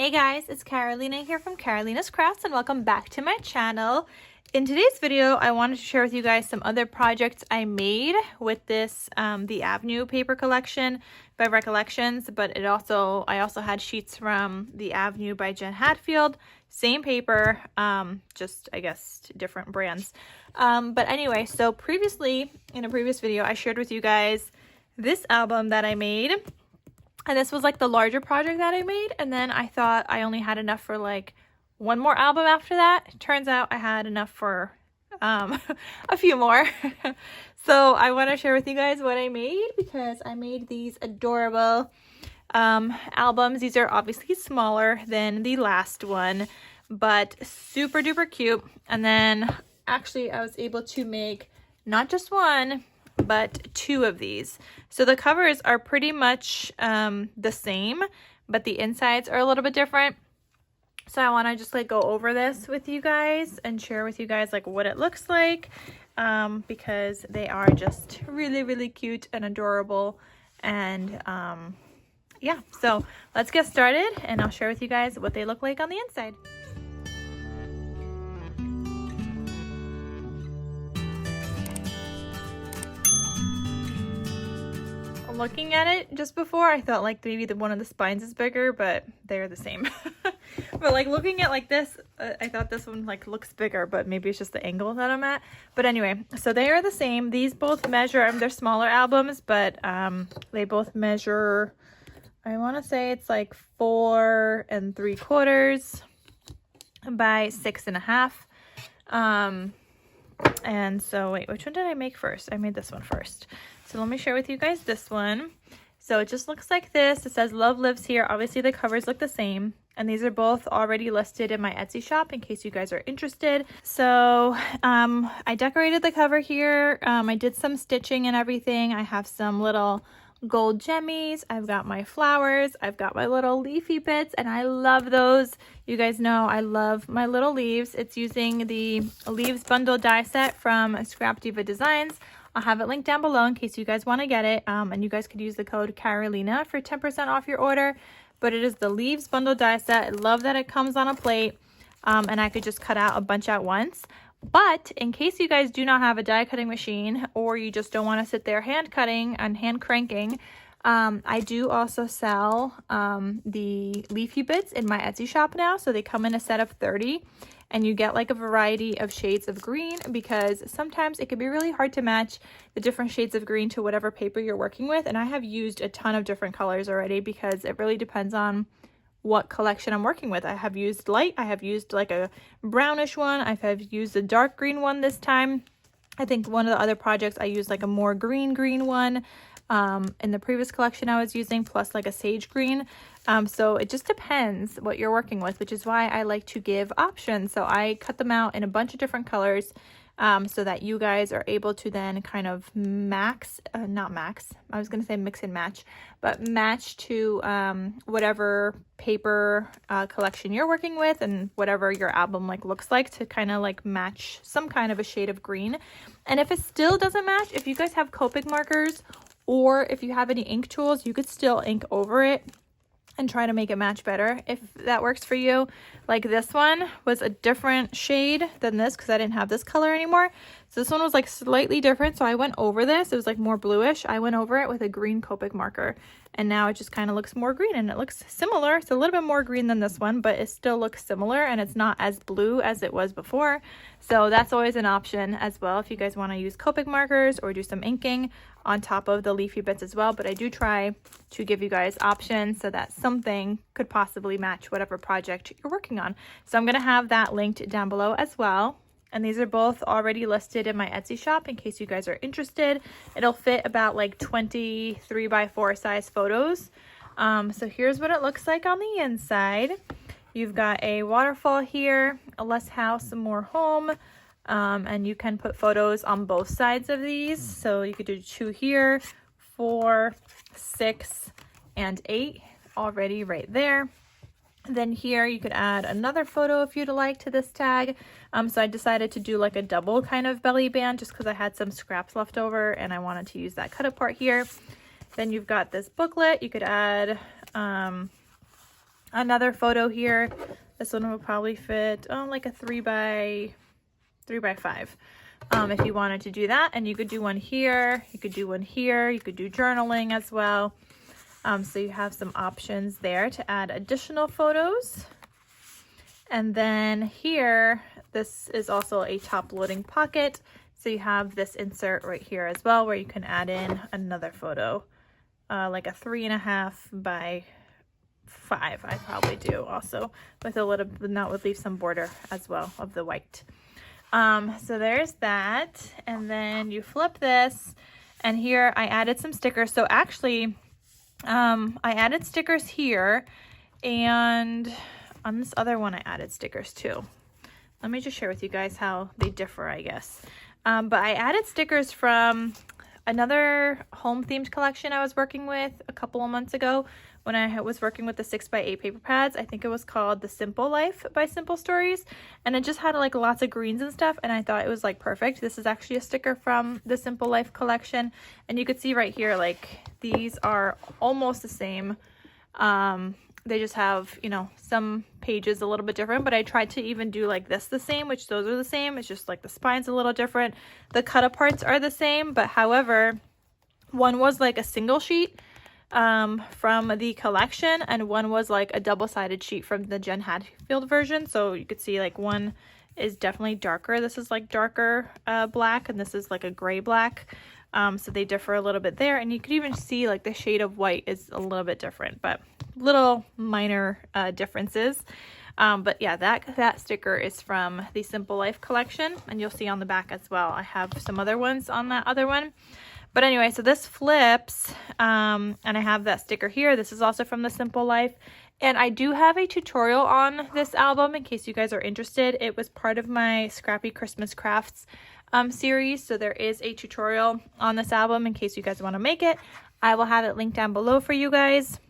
Hey guys, it's Carolina here from KarolinasKrafts and welcome back to my channel. In today's video, I wanted to share with you guys some other projects I made with this, the Avenue paper collection by Recollections, but I also had sheets from the Avenue by Jen Hadfield. Same paper, just I guess different brands. But anyway, so previously, in a previous video, I shared with you guys this album that I made. And this was like the larger project that I made. And then I thought I only had enough for like one more album after that. Turns out I had enough for a few more. So I want to share with you guys what I made because I made these adorable albums. These are obviously smaller than the last one, but super duper cute. And then actually I was able to make not just one, but two of these. So the covers are pretty much the same, but the insides are a little bit different. So I want to just like go over this with you guys and share with you guys like what it looks like, because they are just really, really cute and adorable. And yeah, so let's get started and I'll share with you guys what they look like on the inside. Looking at it just before, I thought like maybe one of the spines is bigger, but they're the same. But like looking at like this, I thought this one like looks bigger, but maybe it's just the angle that I'm at. But anyway, so they are the same. These both measure, they're smaller albums, but they both measure, I want to say it's like 4 3/4 by 6.5. And so wait, which one did I make first? I made this one first. So let me share with you guys this one. So it just looks like this. It says Love Lives Here. Obviously the covers look the same. And these are both already listed in my Etsy shop in case you guys are interested. So I decorated the cover here. I did some stitching and everything. I have some little gold jemmies. I've got my flowers. I've got my little leafy bits and I love those. You guys know I love my little leaves. It's using the Leaves Bundle die set from Scrap Diva Designs. I'll have it linked down below in case you guys want to get it. And you guys could use the code Carolina for 10% off your order. But it is the Leaves Bundle die set. I love that it comes on a plate. And I could just cut out a bunch at once. But in case you guys do not have a die cutting machine or you just don't want to sit there hand cutting and hand cranking, I do also sell the leafy bits in my Etsy shop now. So they come in a set of 30 and you get like a variety of shades of green because sometimes it can be really hard to match the different shades of green to whatever paper you're working with. And I have used a ton of different colors already because it really depends on what collection I'm working with. I have used light, I have used like a brownish one, I have used a dark green one this time. I think one of the other projects I used like a more green one. In the previous collection I was using, plus like a sage green. So it just depends what you're working with, which is why I like to give options. So I cut them out in a bunch of different colors so that you guys are able to then kind of mix and match, but match to whatever paper collection you're working with and whatever your album like looks like to kind of like match some kind of a shade of green. And if it still doesn't match, if you guys have Copic markers or if you have any ink tools, you could still ink over it and try to make it match better if that works for you. Like this one was a different shade than this because I didn't have this color anymore. So this one was like slightly different. So I went over this. It was like more bluish. I went over it with a green Copic marker. And now it just kind of looks more green and it looks similar. It's a little bit more green than this one, but it still looks similar and it's not as blue as it was before. So that's always an option as well if you guys want to use Copic markers or do some inking on top of the leafy bits as well. But I do try to give you guys options so that something could possibly match whatever project you're working on. So I'm going to have that linked down below as well. And these are both already listed in my Etsy shop in case you guys are interested. It'll fit about like 23 by 4 size photos. So here's what it looks like on the inside. You've got a waterfall here, a less house, more home. And you can put photos on both sides of these. So you could do 2 here, 4, 6, and 8 already right there. Then here you could add another photo if you'd like to this tag. So I decided to do like a double kind of belly band just because I had some scraps left over and I wanted to use that cut apart here. Then you've got this booklet. You could add another photo here. This one will probably fit, like a 3x5. If you wanted to do that, and you could do one here, you could do one here, you could do journaling as well. So you have some options there to add additional photos. And then here, this is also a top loading pocket. So you have this insert right here as well, where you can add in another photo, like a 3.5x5. I probably do also, with a little, that would leave some border as well of the white. So there's that. And then you flip this, and here I added some stickers. So actually, I added stickers here, and on this other one I added stickers too. Let me just share with you guys how they differ, I guess. But I added stickers from another home themed collection I was working with a couple of months ago when I was working with the 6x8 paper pads. I think it was called The Simple Life by Simple Stories, and it just had like lots of greens and stuff, and I thought it was like perfect. This is actually a sticker from the Simple Life collection, and you could see right here, like these are almost the same. They just have, you know, some pages a little bit different, but I tried to even do like this the same, which those are the same. It's just like the spine's a little different. The cut aparts are the same, but however, one was like a single sheet from the collection, and one was like a double-sided sheet from the Jen Hadfield version. So you could see like one is definitely darker. This is like darker black, and this is like a gray black. So they differ a little bit there, and you could even see like the shade of white is a little bit different, but little minor differences. But yeah, that sticker is from the Simple Life collection, and you'll see on the back as well. I have some other ones on that other one. But anyway, so this flips, and I have that sticker here. This is also from the Simple Life. And I do have a tutorial on this album in case you guys are interested. It was part of my Scrappy Christmas Crafts series. So there is a tutorial on this album in case you guys want to make it. I will have it linked down below for you guys.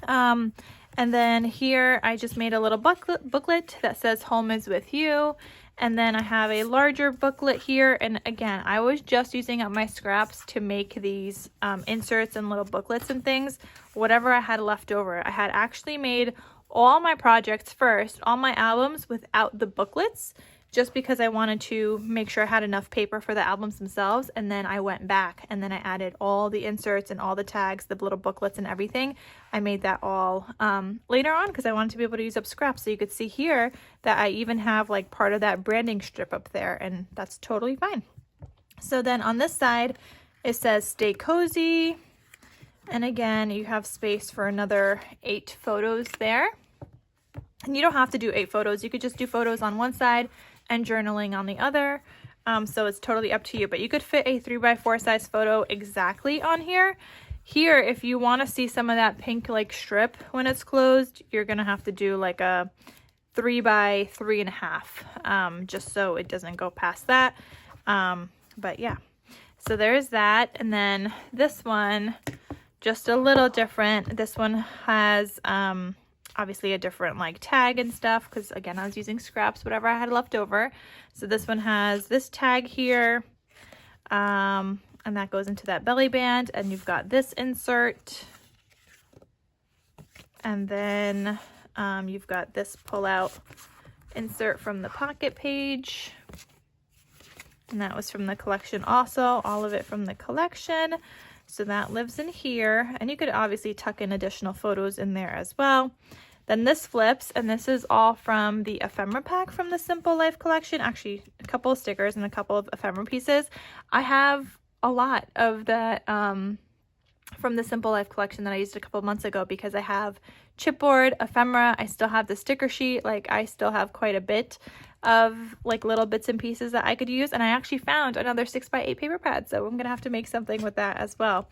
And then here I just made a little booklet that says Home is with You. And then I have a larger booklet here. And again, I was just using up my scraps to make these inserts and little booklets and things, whatever I had left over. I had actually made all my projects first, all my albums without the booklets, just because I wanted to make sure I had enough paper for the albums themselves. And then I went back and then I added all the inserts and all the tags, the little booklets and everything. I made that all later on because I wanted to be able to use up scraps. So you could see here that I even have like part of that branding strip up there, and that's totally fine. So then on this side, it says stay cozy. And again, you have space for another 8 photos there. And you don't have to do 8 photos. You could just do photos on one side and journaling on the other. So it's totally up to you, but you could fit a 3x4 size photo exactly on here. Here, if you want to see some of that pink like strip when it's closed, you're gonna have to do like a 3x3.5, just so it doesn't go past that. But yeah, so there's that. And then this one, just a little different. This one has obviously a different like tag and stuff, because again, I was using scraps, whatever I had left over. So this one has this tag here, and that goes into that belly band, and you've got this insert, and then you've got this pull out insert from the pocket page, and that was from the collection also, all of it from the collection. So that lives in here, and you could obviously tuck in additional photos in there as well. Then this flips, and this is all from the ephemera pack from the Simple Life collection. Actually, a couple of stickers and a couple of ephemera pieces. I have a lot of that from the Simple Life collection that I used a couple of months ago, because I have chipboard, ephemera, I still have the sticker sheet, like I still have quite a bit of like little bits and pieces that I could use. And I actually found another 6x8 paper pad, so I'm gonna have to make something with that as well.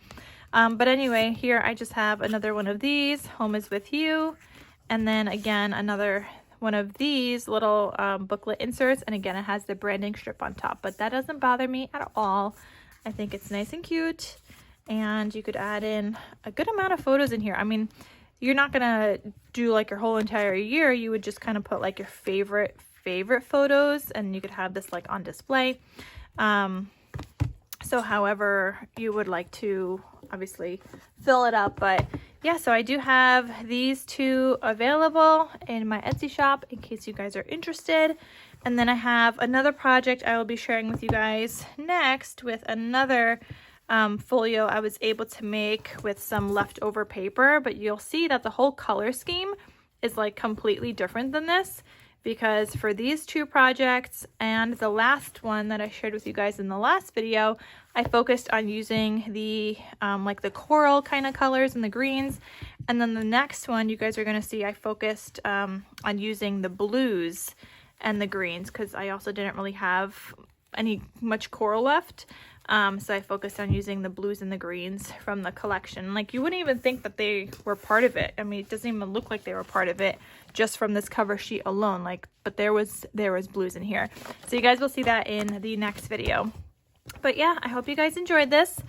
But anyway, here I just have another one of these, Home is with You, and then again another one of these little booklet inserts, and again it has the branding strip on top, but that doesn't bother me at all. I think it's nice and cute, and you could add in a good amount of photos in here. I mean, you're not gonna do like your whole entire year, you would just kind of put like your favorite photos, and you could have this like on display. So however you would like to obviously fill it up, but yeah, so I do have these two available in my Etsy shop in case you guys are interested. And then I have another project I will be sharing with you guys next with another folio I was able to make with some leftover paper, but you'll see that the whole color scheme is like completely different than this, because for these two projects and the last one that I shared with you guys in the last video, I focused on using the like the coral kind of colors and the greens. And then the next one you guys are going to see, I focused on using the blues and the greens, because I also didn't really have much coral left. So I focused on using the blues and the greens from the collection. Like, you wouldn't even think that they were part of it. I mean, it doesn't even look like they were part of it just from this cover sheet alone. Like, but there was blues in here. So you guys will see that in the next video. But yeah, I hope you guys enjoyed this.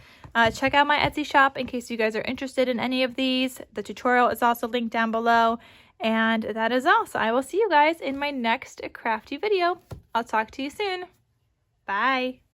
Check out my Etsy shop in case you guys are interested in any of these. The tutorial is also linked down below. And that is all. So I will see you guys in my next crafty video. I'll talk to you soon. Bye.